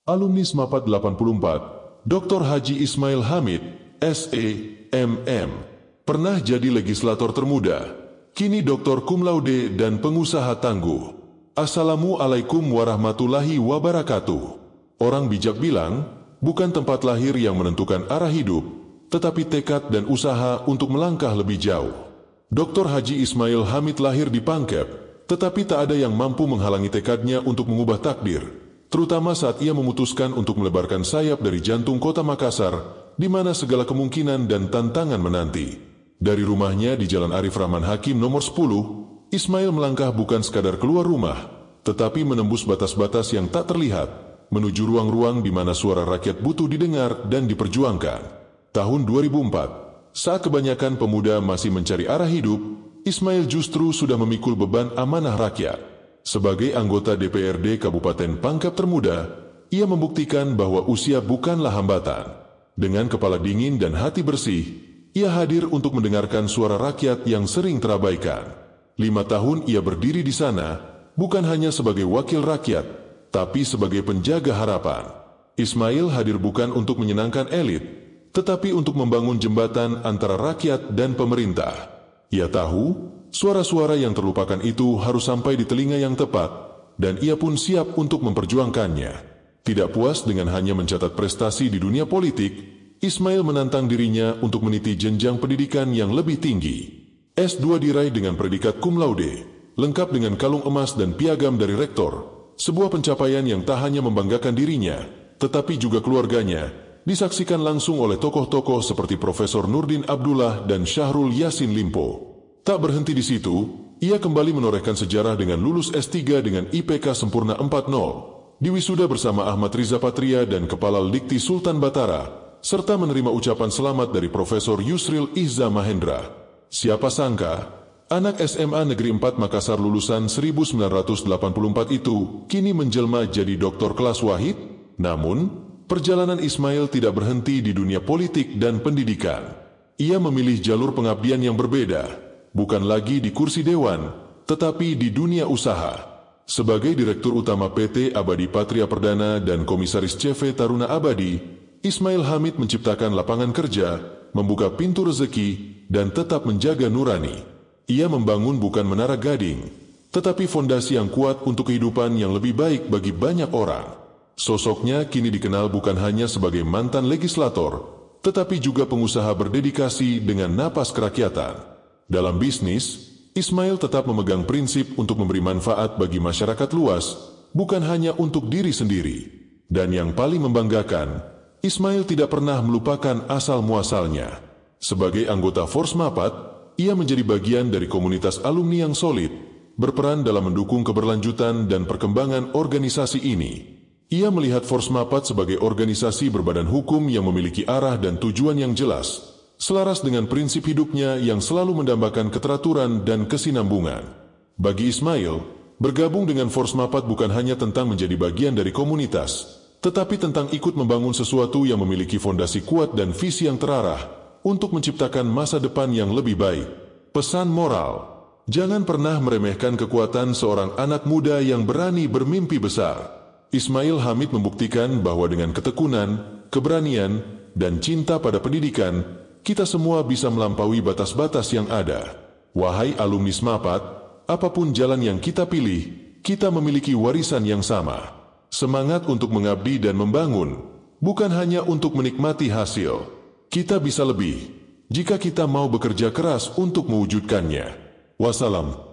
Alumni SMAPAT 84, Dr. Haji Ismail Hamid, S.E.M.M. Pernah jadi legislator termuda, kini Dr. Cum Laude dan pengusaha tangguh. Assalamualaikum warahmatullahi wabarakatuh. Orang bijak bilang, bukan tempat lahir yang menentukan arah hidup, tetapi tekad dan usaha untuk melangkah lebih jauh. Dr. Haji Ismail Hamid lahir di Pangkep, tetapi tak ada yang mampu menghalangi tekadnya untuk mengubah takdir, terutama saat ia memutuskan untuk melebarkan sayap dari jantung kota Makassar, di mana segala kemungkinan dan tantangan menanti. Dari rumahnya di Jalan Arif Rahman Hakim nomor 10, Ismail melangkah bukan sekadar keluar rumah, tetapi menembus batas-batas yang tak terlihat, menuju ruang-ruang di mana suara rakyat butuh didengar dan diperjuangkan. Tahun 2004, saat kebanyakan pemuda masih mencari arah hidup, Ismail justru sudah memikul beban amanah rakyat. Sebagai anggota DPRD Kabupaten Pangkep Termuda, ia membuktikan bahwa usia bukanlah hambatan. Dengan kepala dingin dan hati bersih, ia hadir untuk mendengarkan suara rakyat yang sering terabaikan. 5 tahun ia berdiri di sana, bukan hanya sebagai wakil rakyat, tapi sebagai penjaga harapan. Ismail hadir bukan untuk menyenangkan elit, tetapi untuk membangun jembatan antara rakyat dan pemerintah. Ia tahu, suara-suara yang terlupakan itu harus sampai di telinga yang tepat, dan ia pun siap untuk memperjuangkannya. Tidak puas dengan hanya mencatat prestasi di dunia politik, Ismail menantang dirinya untuk meniti jenjang pendidikan yang lebih tinggi. S2 diraih dengan predikat cum laude, lengkap dengan kalung emas dan piagam dari rektor, sebuah pencapaian yang tak hanya membanggakan dirinya, tetapi juga keluarganya, disaksikan langsung oleh tokoh-tokoh seperti Profesor Nurdin Abdullah dan Syahrul Yassin Limpo. Tak berhenti di situ, ia kembali menorehkan sejarah dengan lulus S3 dengan IPK sempurna 4.0, diwisuda bersama Ahmad Riza Patria dan Kepala Dikti Sultan Batara, serta menerima ucapan selamat dari Profesor Yusril Ihza Mahendra. Siapa sangka, anak SMA Negeri 4 Makassar lulusan 1984 itu kini menjelma jadi doktor kelas wahid. Namun, perjalanan Ismail tidak berhenti di dunia politik dan pendidikan. Ia memilih jalur pengabdian yang berbeda, bukan lagi di kursi dewan, tetapi di dunia usaha. Sebagai Direktur Utama PT Abadi Patria Perdana dan Komisaris CV Taruna Abadi, Ismail Hamid menciptakan lapangan kerja, membuka pintu rezeki, dan tetap menjaga nurani. Ia membangun bukan menara gading, tetapi fondasi yang kuat untuk kehidupan yang lebih baik bagi banyak orang. Sosoknya kini dikenal bukan hanya sebagai mantan legislator, tetapi juga pengusaha berdedikasi dengan napas kerakyatan. Dalam bisnis, Ismail tetap memegang prinsip untuk memberi manfaat bagi masyarakat luas, bukan hanya untuk diri sendiri. Dan yang paling membanggakan, Ismail tidak pernah melupakan asal-muasalnya. Sebagai anggota Forsmapat, ia menjadi bagian dari komunitas alumni yang solid, berperan dalam mendukung keberlanjutan dan perkembangan organisasi ini. Ia melihat Forsmapat sebagai organisasi berbadan hukum yang memiliki arah dan tujuan yang jelas, selaras dengan prinsip hidupnya yang selalu mendambakan keteraturan dan kesinambungan. Bagi Ismail, bergabung dengan Forsmapat bukan hanya tentang menjadi bagian dari komunitas, tetapi tentang ikut membangun sesuatu yang memiliki fondasi kuat dan visi yang terarah untuk menciptakan masa depan yang lebih baik. Pesan moral: jangan pernah meremehkan kekuatan seorang anak muda yang berani bermimpi besar. Ismail Hamid membuktikan bahwa dengan ketekunan, keberanian, dan cinta pada pendidikan, kita semua bisa melampaui batas-batas yang ada. Wahai alumni SMAPAT, apapun jalan yang kita pilih, kita memiliki warisan yang sama. Semangat untuk mengabdi dan membangun, bukan hanya untuk menikmati hasil. Kita bisa lebih, jika kita mau bekerja keras untuk mewujudkannya. Wassalam.